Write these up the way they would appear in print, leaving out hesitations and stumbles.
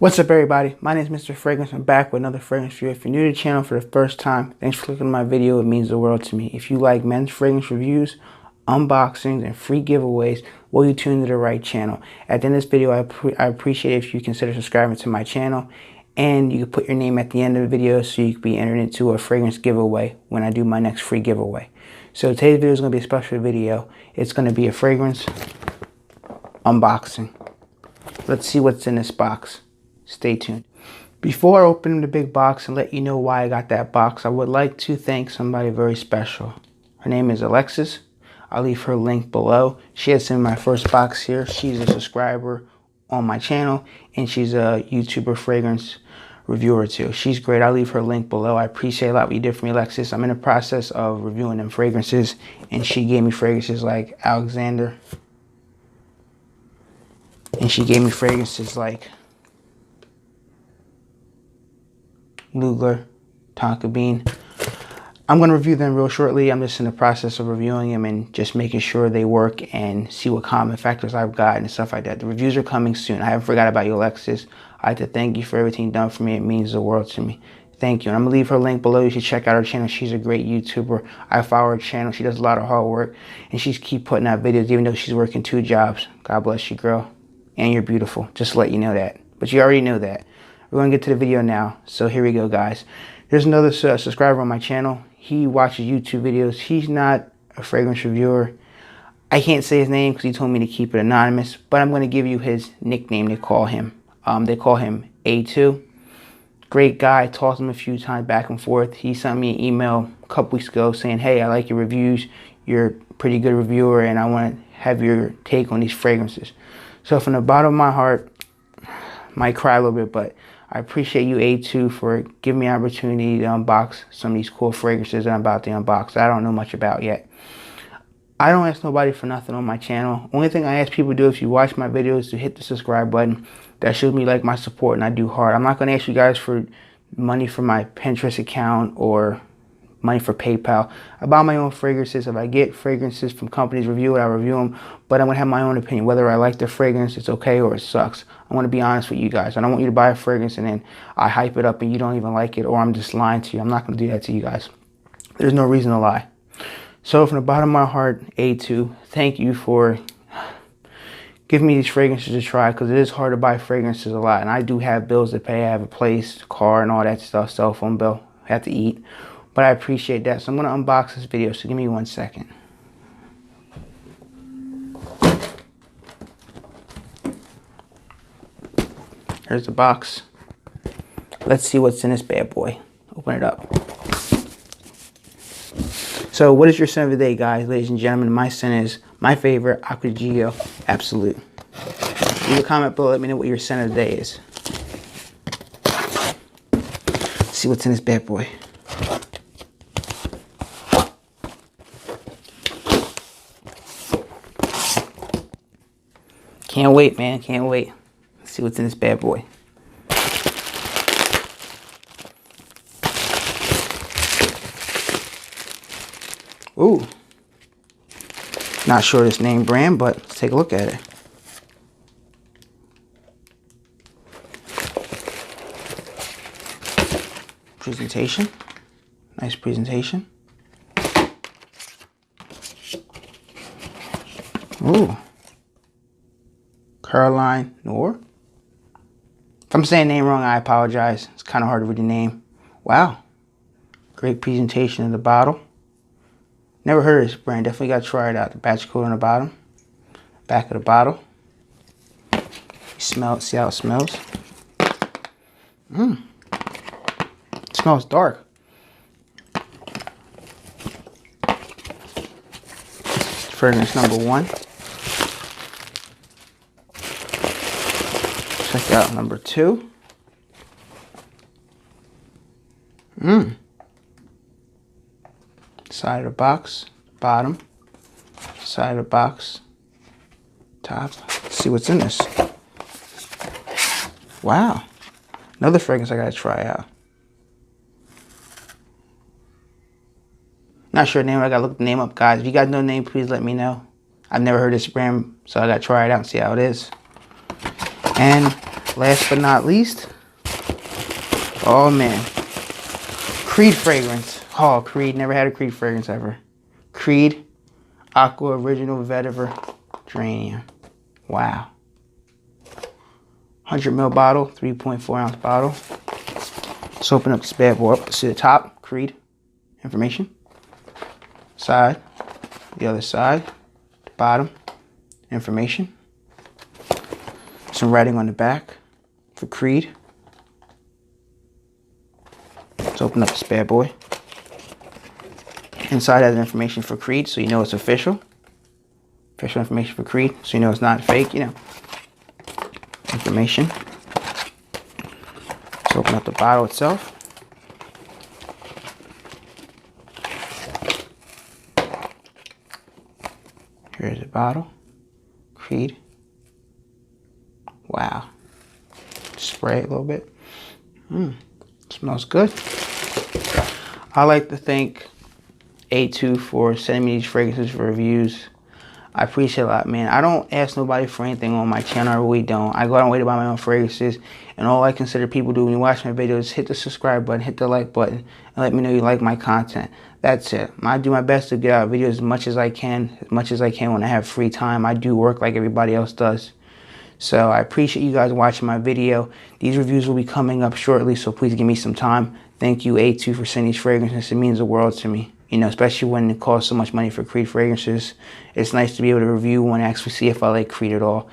What's up, everybody? My name is Mr. Fragrance. I'm back with another fragrance review. If you're new to the channel for the first time, thanks for clicking on my video. It means the world to me. If you like men's fragrance reviews, unboxings, and free giveaways, well, you tuned to the right channel. At the end of this video, I appreciate it if you consider subscribing to my channel, and you can put your name at the end of the video so you can be entered into a fragrance giveaway when I do my next free giveaway. So today's video is going to be a special video. It's going to be a fragrance unboxing. Let's see what's in this box. Stay tuned. Before I open the big box and let you know why I got that box, I would like to thank somebody very special. Her name is Alexis. I'll leave her link below. She has sent my first box here. She's a subscriber on my channel, and she's a YouTuber fragrance reviewer too. She's great. I'll leave her link below. I appreciate a lot what you did for me, Alexis. I'm in the process of reviewing them fragrances, and she gave me fragrances like Alexander, and she gave me fragrances like Mugler, Tonka Bean. I'm going to review them real shortly. I'm just in the process of reviewing them and just making sure they work and see what common factors I've got and stuff like that. The reviews are coming soon. I haven't forgot about you, Alexis. I'd like to thank you for everything done for me. It means the world to me. Thank you. And I'm going to leave her link below. You should check out her channel. She's a great YouTuber. I follow her channel. She does a lot of hard work, and she's keep putting out videos even though she's working 2 jobs. God bless you, girl. And you're beautiful. Just to let you know that. But you already know that. We're going to get to the video now, so here we go, guys. There's another subscriber on my channel. He watches YouTube videos. He's not a fragrance reviewer. I can't say his name because he told me to keep it anonymous, but I'm going to give you his nickname they call him. They call him A2. Great guy. Talked to him a few times back and forth. He sent me an email a couple weeks ago saying, hey, I like your reviews. You're a pretty good reviewer, and I want to have your take on these fragrances. So from the bottom of my heart, might cry a little bit, but I appreciate you, A2, for giving me an opportunity to unbox some of these cool fragrances that I'm about to unbox that I don't know much about yet. I don't ask nobody for nothing on my channel. Only thing I ask people to do if you watch my videos is to hit the subscribe button. That shows me like my support, and I do hard. I'm not going to ask you guys for money for my Pinterest account or money for PayPal. I buy my own fragrances. If I get fragrances from companies review it, I review them, but I'm going to have my own opinion. Whether I like the fragrance, it's okay, or it sucks. I want to be honest with you guys. I don't want you to buy a fragrance and then I hype it up and you don't even like it, or I'm just lying to you. I'm not going to do that to you guys. There's no reason to lie. So from the bottom of my heart, A2, thank you for giving me these fragrances to try, because it is hard to buy fragrances a lot, and I do have bills to pay. I have a place, car, and all that stuff, cell phone bill, I have to eat. But I appreciate that. So I'm going to unbox this video. So give me 1 second. Here's the box. Let's see what's in this bad boy. Open it up. So what is your scent of the day, guys? Ladies and gentlemen, my scent is my favorite, Acqua di Gio Absolute. Leave a comment below. Let me know what your scent of the day is. Let's see what's in this bad boy. Can't wait, man. Can't wait. Let's see what's in this bad boy. Ooh. Not sure this name brand, but let's take a look at it. Presentation. Nice presentation. Ooh. Caroline Noir. If I'm saying the name wrong, I apologize. It's kind of hard to read the name. Wow. Great presentation of the bottle. Never heard of this brand. Definitely got to try it out. The batch code on the bottom. Back of the bottle. You smell it. See how it smells. It smells dark. Fragrance number 1. Check out number 2. Side of the box, bottom, side of the box, top. Let's see what's in this. Wow. Another fragrance I gotta try out. Not sure the name. I gotta look the name up, guys. If you guys know the name, please let me know. I've never heard this brand, so I gotta try it out and see how it is. And Last but not least, oh man, Creed fragrance. Oh, Creed, never had a Creed fragrance ever. Creed Aqua Original Vetiver Geranium. Wow. 100 ml bottle, 3.4 ounce bottle. Let's open up this bad boy up. See the top, Creed information. Side, the other side, the bottom, information. Some writing on the back for Creed. Let's open up this bad boy. Inside has information for Creed, so you know it's official. Official information for Creed, so you know it's not fake, you know. Information. Let's open up the bottle itself. Here's the bottle. Creed. Wow. Spray it a little bit. Smells good. I like to thank A2 for sending me these fragrances for reviews. I appreciate it a lot, man. I don't ask nobody for anything on my channel. I really don't. I go out and wait to buy my own fragrances. And all I consider people do when you watch my videos is hit the subscribe button, hit the like button, and let me know you like my content. That's it. I do my best to get out videos as much as I can when I have free time. I do work like everybody else does. So I appreciate you guys watching my video. These reviews will be coming up shortly, so please give me some time. Thank you, A2, for sending these fragrances. It means the world to me. You know, especially when it costs so much money for Creed fragrances. It's nice to be able to review one and actually see if I like Creed at all.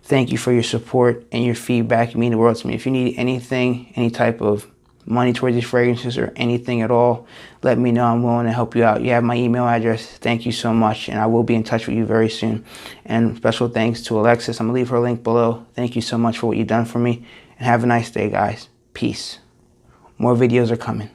Thank you for your support and your feedback. You mean the world to me. If you need anything, any type of money towards these fragrances or anything at all, let me know. I'm willing to help you out. You have my email address. Thank you so much, and I will be in touch with you very soon. And special thanks to Alexis. I'm going to leave her link below. Thank you so much for what you've done for me, and have a nice day, guys. Peace. More videos are coming.